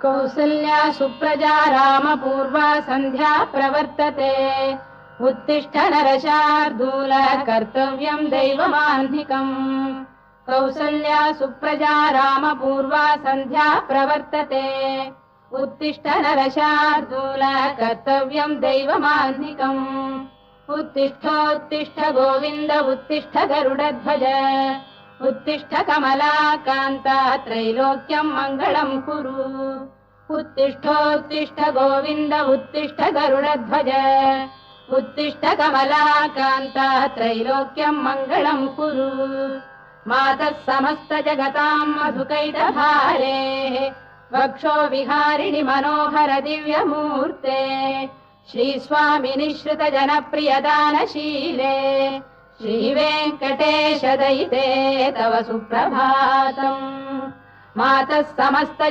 कौसल्या सुप्रजा रामपूर्वा सन्ध्या प्रवर्तते उत्तिष्ठ नरशार्दूल कर्तव्यम् दैवमाह्निकम् कौसल्या सुप्रजा रामपूर्वा सन्ध्या प्रवर्तते उत्तिष्ठ नरशार्दूल कर्तव्यम् दैवमाह्निकम् उत्तिष्ठोत्तिष्ठ गोविन्द उत्तिष्ठ गरुडध्वज उत्तिष्ठ कमलाकान्ता त्रैलोक्यम् मङ्गलम् कुरु उत्तिष्ठोत्तिष्ठ गोविन्द उत्तिष्ठ गरुडध्वज उत्तिष्ठ कमलाकान्ता त्रैलोक्यम् मङ्गलम् कुरु मातः समस्त जगताम् मधुकैटभारे वक्षो विहारिणि मनोहर दिव्यमूर्ते श्रीस्वामिनि श्रुत जनप्रियदानशीले श्रीवेङ्कटेश दयिते तव सुप्रभातम् मातः समस्त